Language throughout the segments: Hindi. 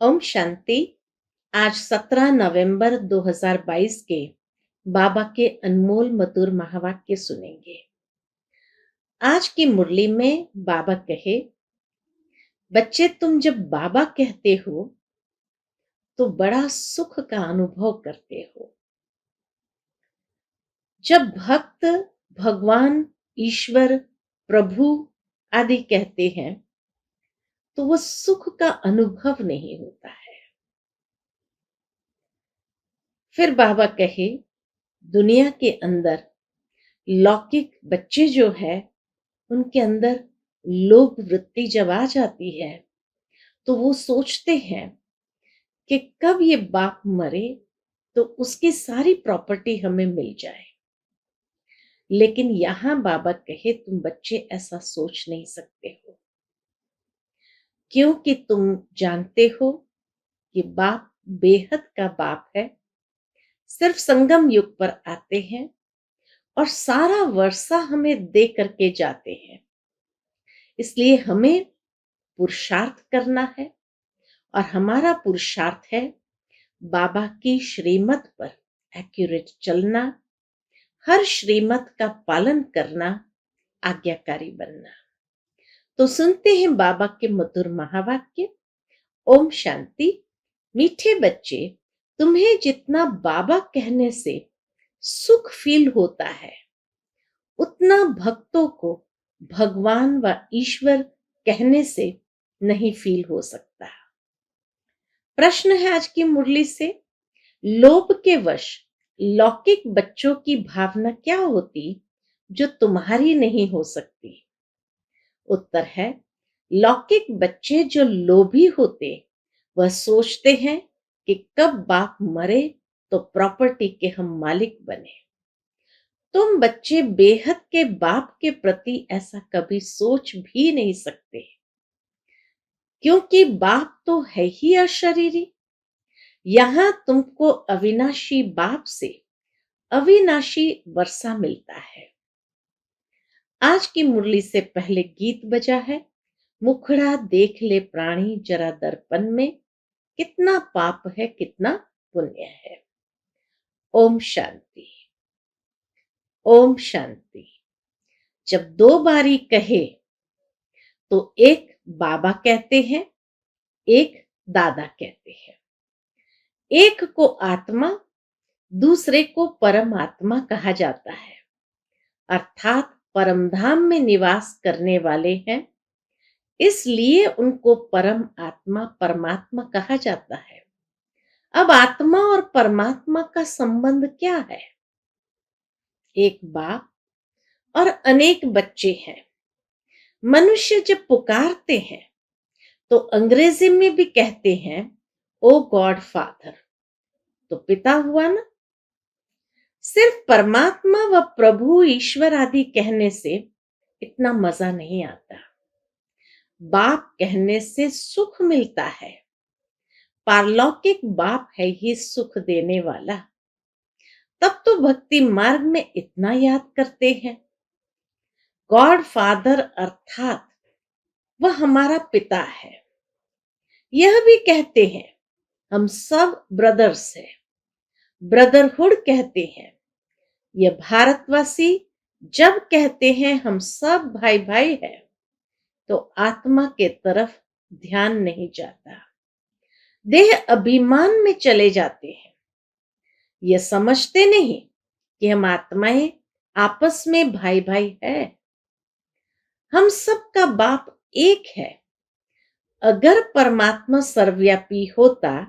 ओम शांति। आज 17 नवंबर 2022 के बाबा के अनमोल मधुर महावाक्य सुनेंगे। आज की मुरली में बाबा कहे, बच्चे तुम जब बाबा कहते हो तो बड़ा सुख का अनुभव करते हो। जब भक्त भगवान, ईश्वर, प्रभु आदि कहते हैं तो वो सुख का अनुभव नहीं होता है। फिर बाबा कहे, दुनिया के अंदर लौकिक बच्चे जो है उनके अंदर लोभ वृत्ति जब आ जाती है तो वो सोचते हैं कि कब ये बाप मरे तो उसकी सारी प्रॉपर्टी हमें मिल जाए। लेकिन यहां बाबा कहे, तुम बच्चे ऐसा सोच नहीं सकते हो, क्योंकि तुम जानते हो कि बाप बेहद का बाप है। सिर्फ संगम युग पर आते हैं और सारा वर्षा हमें दे करके जाते हैं। इसलिए हमें पुरुषार्थ करना है और हमारा पुरुषार्थ है बाबा की श्रीमत पर एक्यूरेट चलना, हर श्रीमत का पालन करना, आज्ञाकारी बनना। तो सुनते हैं बाबा के मधुर महावाक्य। ओम शांति। मीठे बच्चे, तुम्हें जितना बाबा कहने से सुख फील होता है उतना भक्तों को भगवान व ईश्वर कहने से नहीं फील हो सकता। प्रश्न है आज की मुरली से, लोभ के वश लौकिक बच्चों की भावना क्या होती जो तुम्हारी नहीं हो सकती? उत्तर है, लौकिक बच्चे जो लोभी होते वह सोचते हैं कि कब बाप मरे तो प्रॉपर्टी के हम मालिक बने। तुम बच्चे बेहद के बाप के प्रति ऐसा कभी सोच भी नहीं सकते, क्योंकि बाप तो है ही अशरीरी। यहां तुमको अविनाशी बाप से अविनाशी वर्षा मिलता है। आज की मुरली से पहले गीत बजा है, मुखड़ा देख ले प्राणी जरा दर्पण में, कितना पाप है कितना पुण्य है। ओम शांति। ओम शांति। जब दो बारी कहे तो एक बाबा कहते हैं, एक दादा कहते हैं। एक को आत्मा, दूसरे को परमात्मा कहा जाता है, अर्थात परमधाम में निवास करने वाले हैं, इसलिए उनको परम आत्मा परमात्मा कहा जाता है। अब आत्मा और परमात्मा का संबंध क्या है? एक बाप और अनेक बच्चे हैं। मनुष्य जब पुकारते हैं तो अंग्रेजी में भी कहते हैं ओ गॉड फादर, तो पिता हुआ ना। सिर्फ परमात्मा व प्रभु ईश्वर आदि कहने से इतना मजा नहीं आता। बाप कहने से सुख मिलता है। पारलौकिक बाप है ही सुख देने वाला। तब तो भक्ति मार्ग में इतना याद करते हैं। गॉड फादर अर्थात वह हमारा पिता है। यह भी कहते हैं हम सब ब्रदर्स हैं, ब्रदरहुड कहते हैं। यह भारतवासी जब कहते हैं हम सब भाई भाई हैं तो आत्मा के तरफ ध्यान नहीं जाता, देह अभिमान में चले जाते हैं। यह समझते नहीं कि हम आत्माएं आपस में भाई भाई है। हम सबका बाप एक है। अगर परमात्मा सर्वव्यापी होता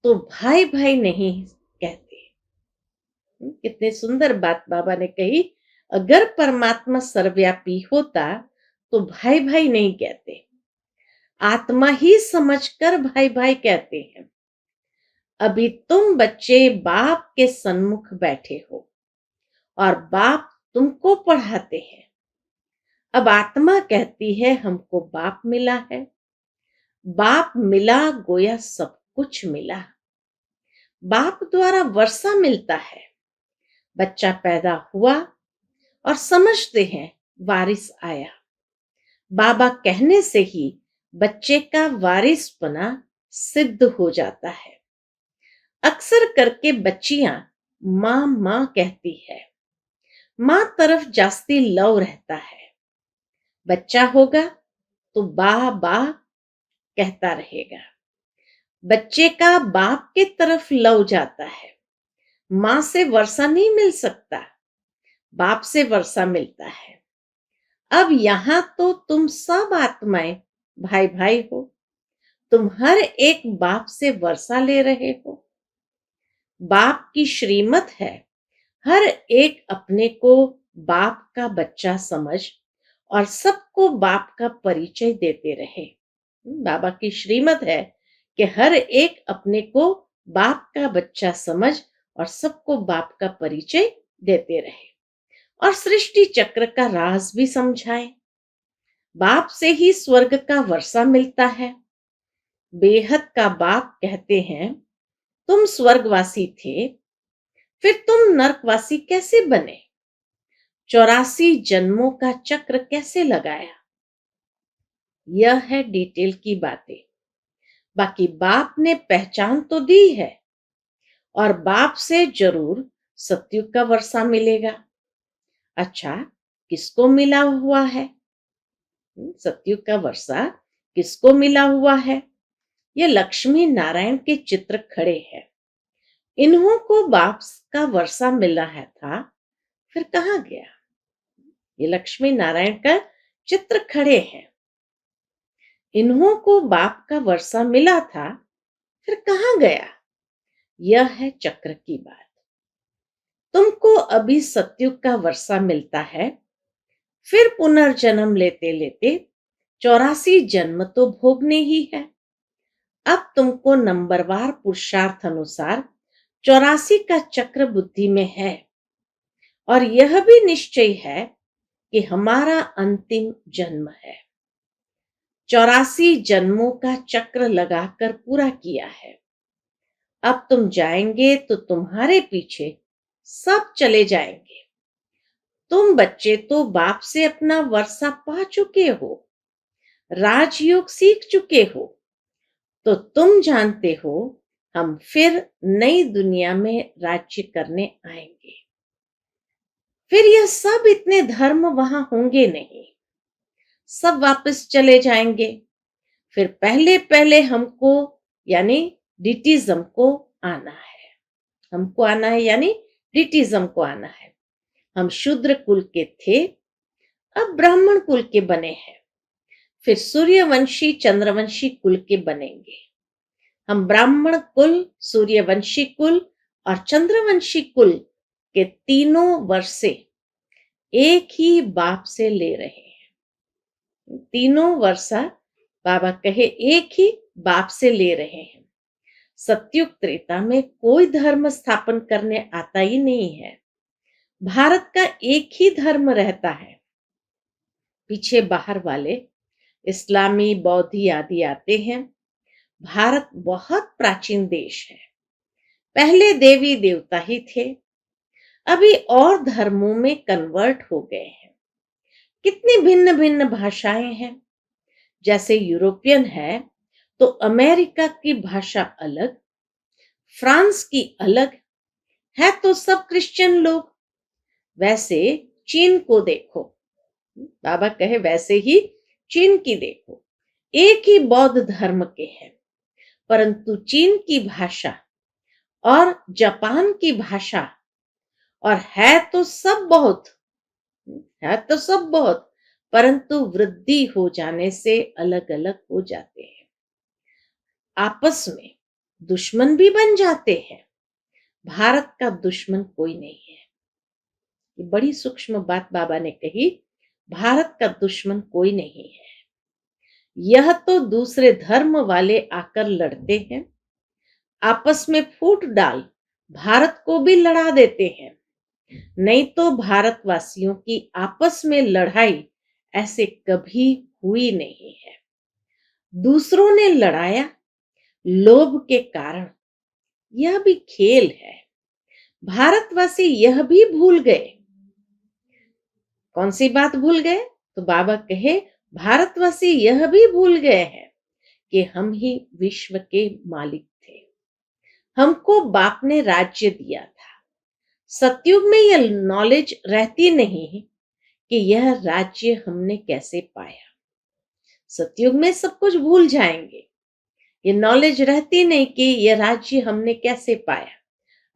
तो भाई भाई नहीं कहते। कितनी सुंदर बात बाबा ने कही, अगर परमात्मा सर्वव्यापी होता तो भाई भाई नहीं कहते, आत्मा ही समझकर भाई भाई कहते हैं। अभी तुम बच्चे बाप के सन्मुख बैठे हो और बाप तुमको पढ़ाते हैं। अब आत्मा कहती है हमको बाप मिला है, बाप मिला गोया सब कुछ मिला। बाप द्वारा वर्षा मिलता है। बच्चा पैदा हुआ और समझते हैं वारिस आया। बाबा कहने से ही बच्चे का वारिस बना सिद्ध हो जाता है। अक्सर करके बच्चियां माँ माँ कहती है, माँ तरफ जास्ती लव रहता है। बच्चा होगा तो बा बा कहता रहेगा। बच्चे का बाप के तरफ लव जाता है। माँ से वर्षा नहीं मिल सकता, बाप से वर्षा मिलता है। अब यहां तो तुम सब आत्माएं भाई भाई हो। तुम हर एक बाप से वर्षा ले रहे हो। बाप की श्रीमत है, हर एक अपने को बाप का बच्चा समझ और सबको बाप का परिचय देते रहे। बाबा की श्रीमत है कि हर एक अपने को बाप का बच्चा समझ और सबको बाप का परिचय देते रहे और सृष्टि चक्र का राज भी समझाए। बाप से ही स्वर्ग का वर्षा मिलता है। बेहद का बाप कहते हैं, तुम स्वर्गवासी थे, फिर तुम नरकवासी कैसे बने? 84 जन्मों का चक्र कैसे लगाया? यह है डिटेल की बातें। बाकी बाप ने पहचान तो दी है और बाप से जरूर सतयुग का वर्षा मिलेगा। अच्छा, किसको मिला हुआ है? सतयुग का वर्षा किसको मिला हुआ है? ये लक्ष्मी नारायण के चित्र खड़े हैं। इन्हों को बाप का वर्षा मिला है था, फिर कहाँ गया? ये लक्ष्मी नारायण का चित्र खड़े हैं। इन्हों को बाप का वर्षा मिला था, फिर कहाँ गया? यह है चक्र की बात। तुमको अभी सतयुग का वर्षा मिलता है, फिर पुनर्जन्म लेते लेते 84 जन्म तो भोगने ही है। अब तुमको नंबरवार पुरुषार्थ अनुसार 84 का चक्र बुद्धि में है और यह भी निश्चय है कि हमारा अंतिम जन्म है। 84 जन्मों का चक्र लगाकर पूरा किया है। अब तुम जाएंगे तो तुम्हारे पीछे सब चले जाएंगे। तुम बच्चे तो बाप से अपना वर्षा पा चुके हो, राजयोग सीख चुके हो, तो तुम जानते हो हम फिर नई दुनिया में राज्य करने आएंगे। फिर यह सब इतने धर्म वहां होंगे नहीं, सब वापस चले जाएंगे। फिर पहले पहले हमको यानी डिटिज्म को आना है। हमको आना है यानी डिटिज्म को आना है। हम शूद्र कुल के थे, अब ब्राह्मण कुल के बने हैं। फिर सूर्यवंशी चंद्रवंशी कुल के बनेंगे। हम ब्राह्मण कुल, सूर्यवंशी कुल और चंद्रवंशी कुल के तीनों वर्षे एक ही बाप से ले रहे हैं। तीनों वर्षा बाबा कहे एक ही बाप से ले रहे हैं। सतयुग त्रेता में कोई धर्म स्थापन करने आता ही नहीं है। भारत का एक ही धर्म रहता है। पीछे बाहर वाले इस्लामी, बौद्धी आदि आते हैं। भारत बहुत प्राचीन देश है। पहले देवी देवता ही थे, अभी और धर्मों में कन्वर्ट हो गए हैं। कितनी भिन्न भिन्न भाषाएं हैं। जैसे यूरोपियन है तो अमेरिका की भाषा अलग, फ्रांस की अलग है, तो सब क्रिश्चियन लोग। वैसे चीन को देखो, बाबा कहे वैसे ही चीन की देखो, एक ही बौद्ध धर्म के हैं, परंतु चीन की भाषा और जापान की भाषा और है तो सब बहुत, है तो सब बहुत, परंतु वृद्धि हो जाने से अलग अलग हो जाते हैं। आपस में दुश्मन भी बन जाते हैं। भारत का दुश्मन कोई नहीं है। ये बड़ी सूक्ष्म बात बाबा ने कही, भारत का दुश्मन कोई नहीं है। यह तो दूसरे धर्म वाले आकर लड़ते हैं, आपस में फूट डाल भारत को भी लड़ा देते हैं। नहीं तो भारतवासियों की आपस में लड़ाई ऐसे कभी हुई नहीं है। दूसरों ने लड़ाया लोभ के कारण, यह भी खेल है। भारतवासी यह भी भूल गए। कौन सी बात भूल गए? तो बाबा कहे भारतवासी यह भी भूल गए हैं कि हम ही विश्व के मालिक थे। हमको बाप ने राज्य दिया था। सतयुग में यह नॉलेज रहती नहीं कि यह राज्य हमने कैसे पाया। सतयुग में सब कुछ भूल जाएंगे। ये नॉलेज रहती नहीं कि यह राज्य हमने कैसे पाया।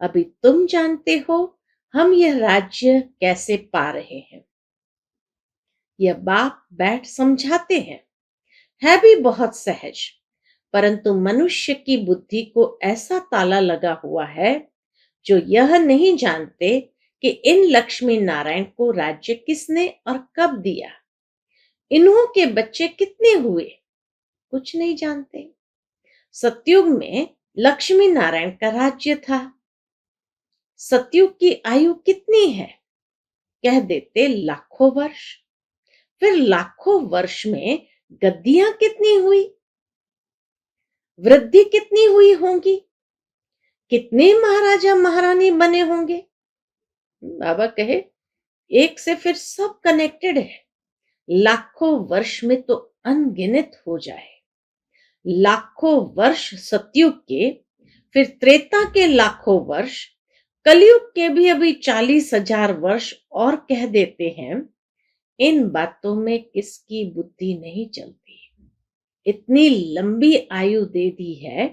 अभी तुम जानते हो हम यह राज्य कैसे पा रहे हैं। यह बाप बैठ समझाते हैं। है भी बहुत सहज, परंतु मनुष्य की बुद्धि को ऐसा ताला लगा हुआ है जो यह नहीं जानते कि इन लक्ष्मी नारायण को राज्य किसने और कब दिया। इन्हों के बच्चे कितने हुए कुछ नहीं जानते। सतयुग में लक्ष्मी नारायण का राज्य था। सतयुग की आयु कितनी है कह देते लाखों वर्ष। फिर लाखों वर्ष में गद्दियां कितनी हुई, वृद्धि कितनी हुई होंगी, कितने महाराजा महारानी बने होंगे। बाबा कहे एक से फिर सब कनेक्टेड है। लाखों वर्ष में तो अनगिनत हो जाए। लाखों वर्ष सतयुग के, फिर त्रेता के लाखों वर्ष, कलयुग के भी अभी 40,000 वर्ष और कह देते हैं। इन बातों में किसकी बुद्धि नहीं चलती। इतनी लंबी आयु दे दी है।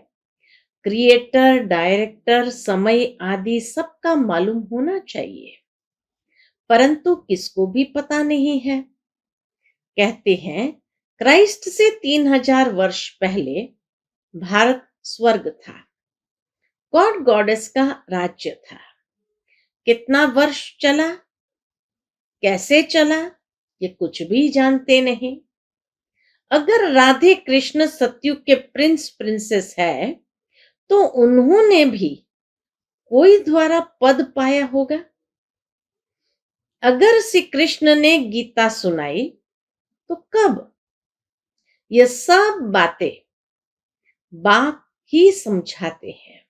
क्रिएटर, डायरेक्टर, समय आदि सबका मालूम होना चाहिए, परंतु किसको भी पता नहीं है। कहते हैं क्राइस्ट से 3000 वर्ष पहले भारत स्वर्ग था। गॉड गॉडेस का राज्य था। कितना वर्ष चला, कैसे चला, ये कुछ भी जानते नहीं। अगर राधे कृष्ण सतयुग के प्रिंस प्रिंसेस है तो उन्होंने भी कोई द्वारा पद पाया होगा। अगर श्री कृष्ण ने गीता सुनाई तो कब। ये सब बातें बाप ही समझाते हैं।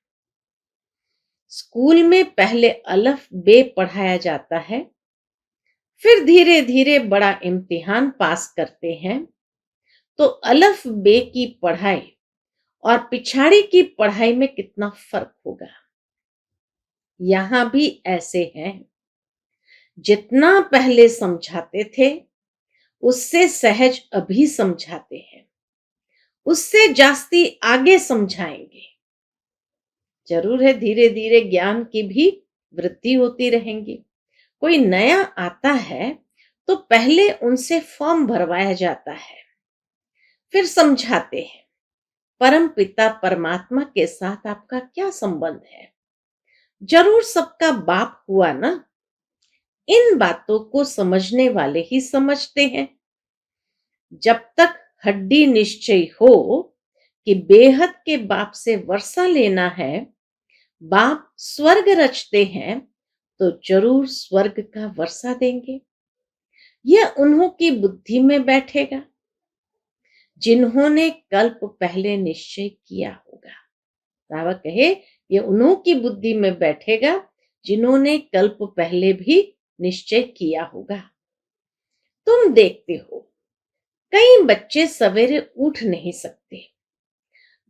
स्कूल में पहले अल्फ बे पढ़ाया जाता है, फिर धीरे धीरे बड़ा इम्तिहान पास करते हैं तो अल्फ बे की पढ़ाई और पिछाड़ी की पढ़ाई में कितना फर्क होगा। यहां भी ऐसे हैं। जितना पहले समझाते थे उससे सहज अभी समझाते हैं, उससे जास्ती आगे समझाएंगे। जरूर है धीरे धीरे ज्ञान की भी वृद्धि होती रहेंगी। कोई नया आता है तो पहले उनसे फॉर्म भरवाया जाता है, फिर समझाते हैं परम पिता परमात्मा के साथ आपका क्या संबंध है। जरूर सबका बाप हुआ ना। इन बातों को समझने वाले ही समझते हैं। जब तक हड्डी निश्चय हो कि बेहद के बाप से वर्षा लेना है, बाप स्वर्ग रचते हैं तो जरूर स्वर्ग का वर्षा देंगे। यह उन्हों की बुद्धि में बैठेगा जिन्होंने कल्प पहले निश्चय किया होगा। बाबा कहे ये उन्हों की बुद्धि में बैठेगा जिन्होंने कल्प पहले भी निश्चय किया होगा। तुम देखते हो कई बच्चे सवेरे उठ नहीं सकते।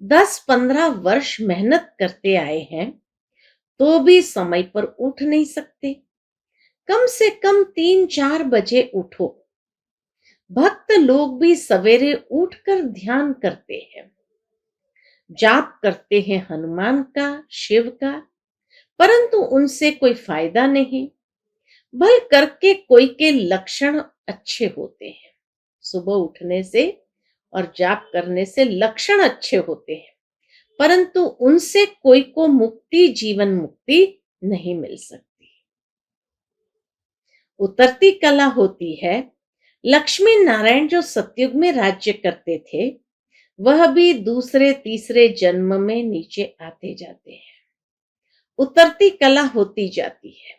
10-15 वर्ष मेहनत करते आए हैं तो भी समय पर उठ नहीं सकते। कम से कम 3-4 बजे उठो। भक्त लोग भी सवेरे उठकर ध्यान करते हैं, जाप करते हैं हनुमान का, शिव का, परंतु उनसे कोई फायदा नहीं। भल करके कोई के लक्षण अच्छे होते हैं। सुबह उठने से और जाप करने से लक्षण अच्छे होते हैं, परंतु उनसे कोई को मुक्ति, जीवन मुक्ति नहीं मिल सकती। उतरती कला होती है। लक्ष्मी नारायण जो सतयुग में राज्य करते थे वह भी दूसरे तीसरे जन्म में नीचे आते जाते हैं। उतरती कला होती जाती है।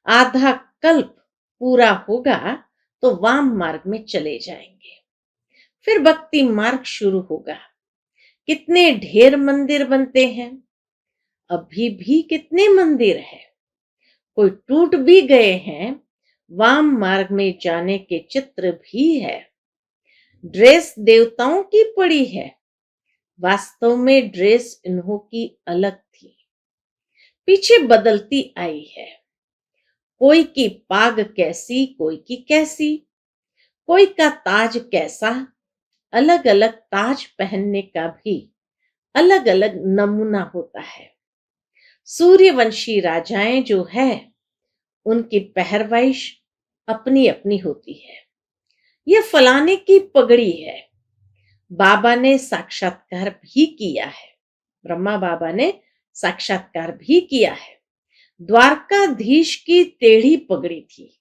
आधा कल्प पूरा होगा तो वाम मार्ग में चले जाएंगे। फिर भक्ति मार्ग शुरू होगा। कितने ढेर मंदिर बनते हैं। अभी भी कितने मंदिर है, कोई टूट भी गए हैं। वाम मार्ग में जाने के चित्र भी है। ड्रेस देवताओं की पड़ी है, वास्तव में ड्रेस इन्हों की अलग थी, पीछे बदलती आई है। कोई की पाग कैसी, कोई की कैसी, कोई का ताज कैसा। अलग अलग ताज पहनने का भी अलग अलग नमूना होता है। सूर्यवंशी राजाएं जो है, उनकी पहरवाइश अपनी अपनी होती है। यह फलाने की पगड़ी है, बाबा ने साक्षात्कार भी किया है। ब्रह्मा बाबा ने साक्षात्कार भी किया है। द्वारकाधीश की टेढ़ी पगड़ी थी।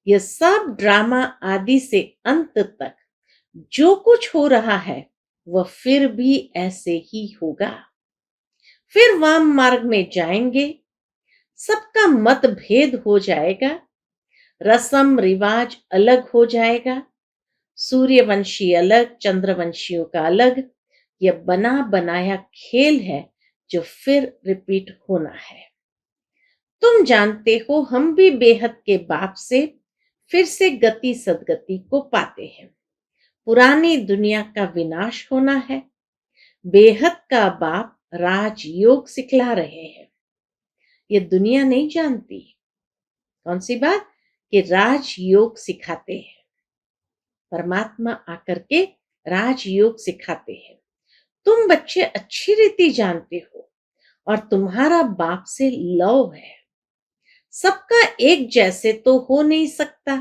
यह सब ड्रामा आदि से अंत तक जो कुछ हो रहा है, वह फिर भी ऐसे ही होगा। फिर वाम मार्ग में जाएंगे, सबका मतभेद हो जाएगा, रस्म रिवाज अलग हो जाएगा। सूर्यवंशी अलग, चंद्रवंशियों का अलग। यह बना बनाया खेल है जो फिर रिपीट होना है। तुम जानते हो, हम भी बेहद के बाप से फिर से गति सदगति को पाते हैं। पुरानी दुनिया का विनाश होना है। बेहद का बाप राजयोग सिखला रहे हैं। ये दुनिया नहीं जानती। कौन सी बात? कि राजयोग सिखाते हैं। परमात्मा आकर के राजयोग सिखाते हैं। तुम बच्चे अच्छी रीति जानते हो और तुम्हारा बाप से लव है। सबका एक जैसे तो हो नहीं सकता।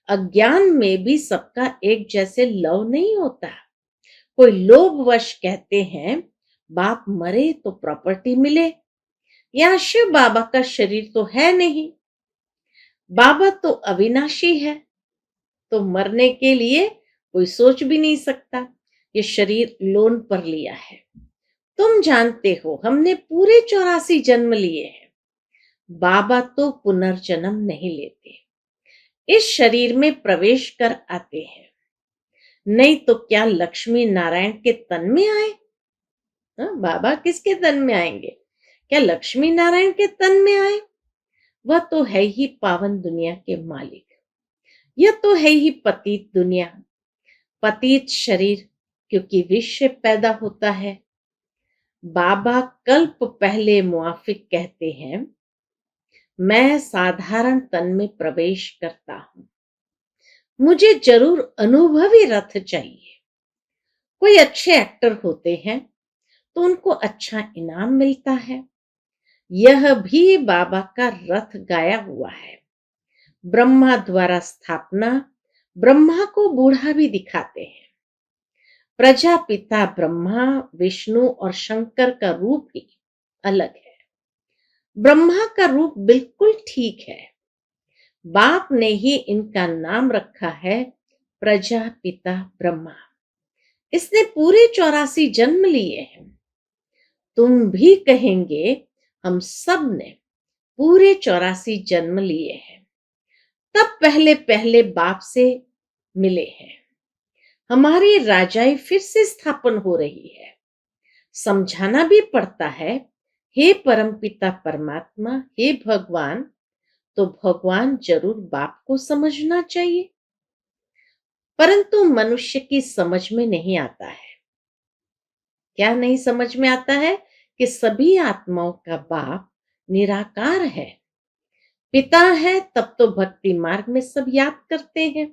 अज्ञान में भी सबका एक जैसे लव नहीं होता। कोई लोभवश कहते हैं बाप मरे तो प्रॉपर्टी मिले, या शिव बाबा का शरीर तो है नहीं, बाबा तो अविनाशी है, तो मरने के लिए कोई सोच भी नहीं सकता। ये शरीर लोन पर लिया है। तुम जानते हो, हमने पूरे 84 जन्म लिए हैं। बाबा तो पुनर्जन्म नहीं लेते, इस शरीर में प्रवेश कर आते हैं। नहीं तो क्या लक्ष्मी नारायण के तन में आए? बाबा किसके तन में आएंगे? क्या लक्ष्मी नारायण के तन में आए? वह तो है ही पावन दुनिया के मालिक। यह तो है ही पतित दुनिया, पतित शरीर, क्योंकि विष से पैदा होता है। बाबा कल्प पहले मुआफिक कहते हैं, मैं साधारण तन में प्रवेश करता हूं, मुझे जरूर अनुभवी रथ चाहिए। कोई अच्छे एक्टर होते हैं तो उनको अच्छा इनाम मिलता है। यह भी बाबा का रथ गाया हुआ है। ब्रह्मा द्वारा स्थापना, ब्रह्मा को बूढ़ा भी दिखाते हैं। प्रजापिता ब्रह्मा, विष्णु और शंकर का रूप ही अलग है। ब्रह्मा का रूप बिल्कुल ठीक है। बाप ने ही इनका नाम रखा है प्रजापिता ब्रह्मा। इसने पूरे 84 जन्म लिए हैं। तुम भी कहेंगे हम सब ने पूरे 84 जन्म लिए हैं, तब पहले पहले बाप से मिले हैं। हमारी राजाई फिर से स्थापन हो रही है। समझाना भी पड़ता है, हे परमपिता परमात्मा, हे भगवान। तो भगवान जरूर बाप को समझना चाहिए, परंतु मनुष्य की समझ में नहीं आता है। क्या नहीं समझ में आता है? कि सभी आत्माओं का बाप निराकार है, पिता है। तब तो भक्ति मार्ग में सब याद करते हैं।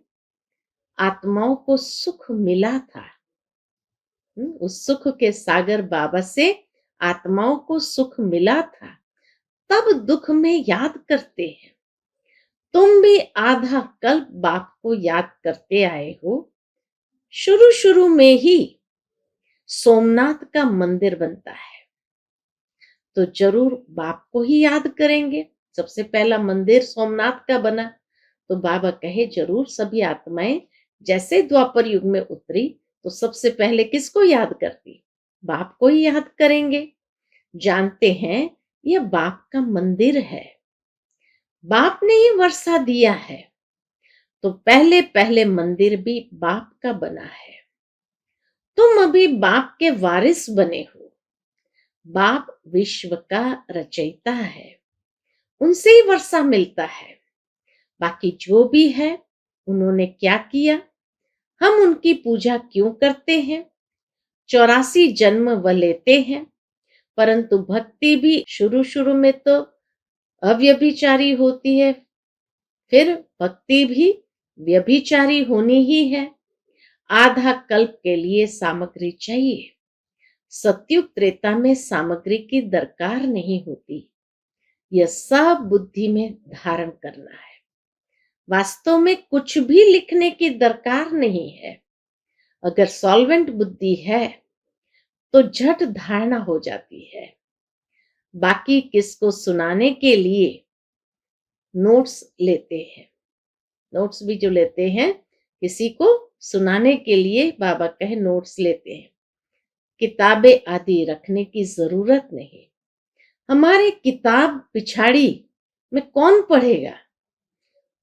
आत्माओं को सुख मिला था, उस सुख के सागर बाबा से आत्माओं को सुख मिला था, तब दुख में याद करते हैं। तुम भी आधा कल्प बाप को याद करते आए हो। शुरू शुरू में ही सोमनाथ का मंदिर बनता है तो जरूर बाप को ही याद करेंगे। सबसे पहला मंदिर सोमनाथ का बना, तो बाबा कहे जरूर सभी आत्माएं जैसे द्वापर युग में उतरी तो सबसे पहले किसको याद करती? बाप को ही याद करेंगे। जानते हैं यह बाप का मंदिर है, बाप ने ही वर्षा दिया है, तो पहले पहले मंदिर भी बाप का बना है। तुम अभी बाप के वारिस बने हो। बाप विश्व का रचयिता है, उनसे ही वर्षा मिलता है। बाकी जो भी है उन्होंने क्या किया, हम उनकी पूजा क्यों करते हैं? 84 जन्म वह लेते हैं, परंतु भक्ति भी शुरू शुरू में तो अव्यभिचारी होती है, फिर भक्ति भी व्यभिचारी होनी ही है। आधा कल्प के लिए सामग्री चाहिए। सत्युग त्रेता में सामग्री की दरकार नहीं होती। यह सब बुद्धि में धारण करना है। वास्तव में कुछ भी लिखने की दरकार नहीं है। अगर सॉल्वेंट बुद्धि है तो झट धारणा हो जाती है। बाकी किसको सुनाने के लिए नोट्स लेते हैं। नोट्स भी जो लेते हैं, किसी को सुनाने के लिए बाबा कहे नोट्स लेते हैं। किताबें आदि रखने की जरूरत नहीं। हमारे किताब पिछाड़ी में कौन पढ़ेगा?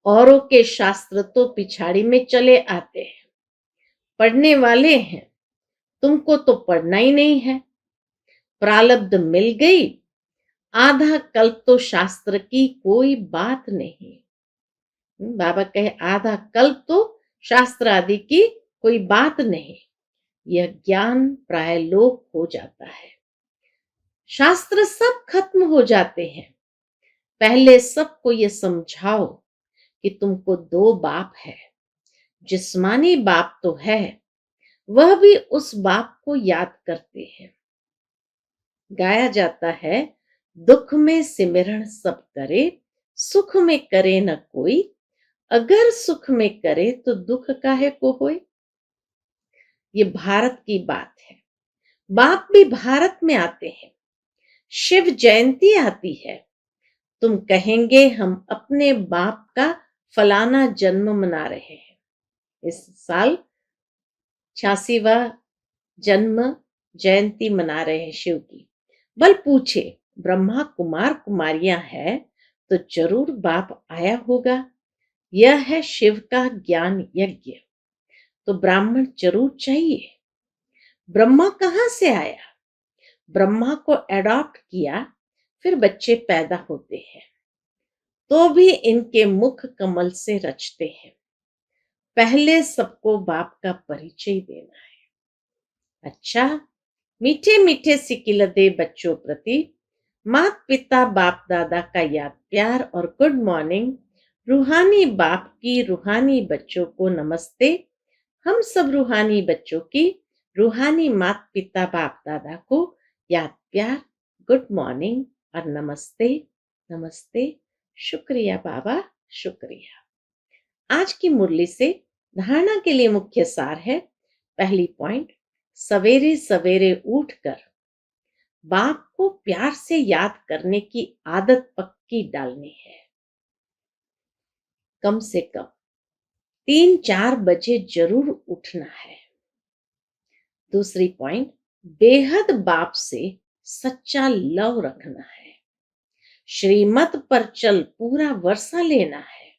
औरों के शास्त्र तो पिछाड़ी में चले आते हैं। पढ़ने वाले हैं, तुमको तो पढ़ना ही नहीं है। प्रारब्ध मिल गई, आधा कल्प तो शास्त्र की कोई बात नहीं। बाबा कहे आधा कल्प तो शास्त्र आदि की कोई बात नहीं। यह ज्ञान प्राय लोप हो जाता है। शास्त्र सब खत्म हो जाते हैं। पहले सबको यह समझाओ कि तुमको दो बाप है। जिस्मानी बाप तो है, वह भी उस बाप को याद करते हैं। गाया जाता है, दुख में सिमरण सब करे, सुख में करे न कोई। अगर सुख में करे तो दुख काहे को होए। ये भारत की बात है। बाप भी भारत में आते हैं। शिव जयंती आती है, तुम कहेंगे हम अपने बाप का फलाना जन्म मना रहे हैं। इस साल 86वां जन्म जयंती मना रहे हैं शिव की। बल पूछे, ब्रह्मा कुमार कुमारियां है तो जरूर बाप आया होगा। यह है शिव का ज्ञान यज्ञ, तो ब्राह्मण जरूर चाहिए। ब्रह्मा कहां से आया? ब्रह्मा को एडॉप्ट किया, फिर बच्चे पैदा होते हैं तो भी इनके मुख कमल से रचते हैं। पहले सबको बाप का परिचय देना है। अच्छा, मीठे मीठे सिकिलदे बच्चों प्रति माता पिता बाप दादा का याद प्यार और गुड मॉर्निंग। रूहानी बाप की रूहानी बच्चों को नमस्ते। हम सब रूहानी बच्चों की रूहानी माता पिता बाप दादा को याद प्यार, गुड मॉर्निंग और नमस्ते। नमस्ते। शुक्रिया बाबा, शुक्रिया। आज की मुरली से धारणा के लिए मुख्य सार है। पहली पॉइंट, सवेरे सवेरे उठकर बाप को प्यार से याद करने की आदत पक्की डालनी है। कम से कम 3-4 बजे जरूर उठना है। दूसरी पॉइंट, बेहद बाप से सच्चा लव रखना है। श्रीमत पर चल पूरा वर्षा लेना है।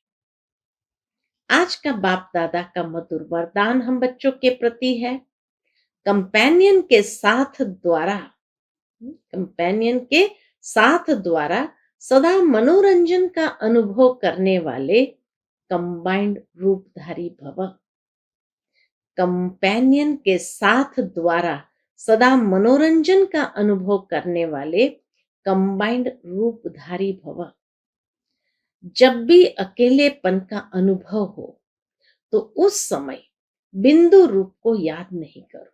आज का बाप दादा का मधुर वरदान हम बच्चों के प्रति है। कंपेनियन के साथ द्वारा सदा मनोरंजन का अनुभव करने वाले कंबाइंड रूपधारी भव। कंपेनियन के साथ द्वारा सदा मनोरंजन का अनुभव करने वाले कंबाइंड रूपधारी भव। जब भी अकेलेपन का अनुभव हो तो उस समय बिंदु रूप को याद नहीं करो,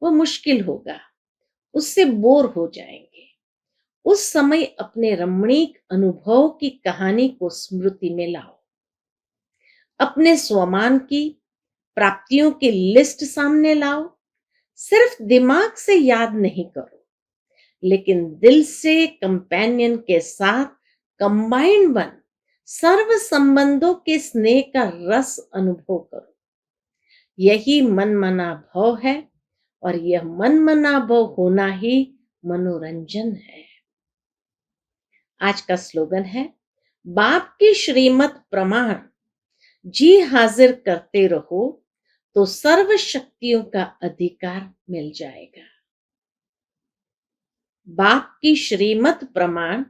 वो मुश्किल होगा, उससे बोर हो जाएंगे। उस समय अपने रमणीक अनुभव की कहानी को स्मृति में लाओ। अपने स्वमान की प्राप्तियों की लिस्ट सामने लाओ। सिर्फ दिमाग से याद नहीं करो, लेकिन दिल से कंपेनियन के साथ कंबाइंड बन सर्व संबंधों के स्नेह का रस अनुभव करो। यही मनमना भाव है और यह मनमना भाव होना ही मनोरंजन है। आज का स्लोगन है, बाप की श्रीमत प्रमाण जी हाजिर करते रहो तो सर्व शक्तियों का अधिकार मिल जाएगा। बाप की श्रीमत प्रमाण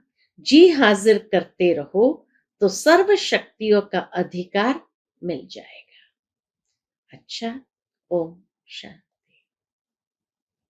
जी हाजिर करते रहो तो सर्व शक्तियों का अधिकार मिल जाएगा। अच्छा, ओम शांति।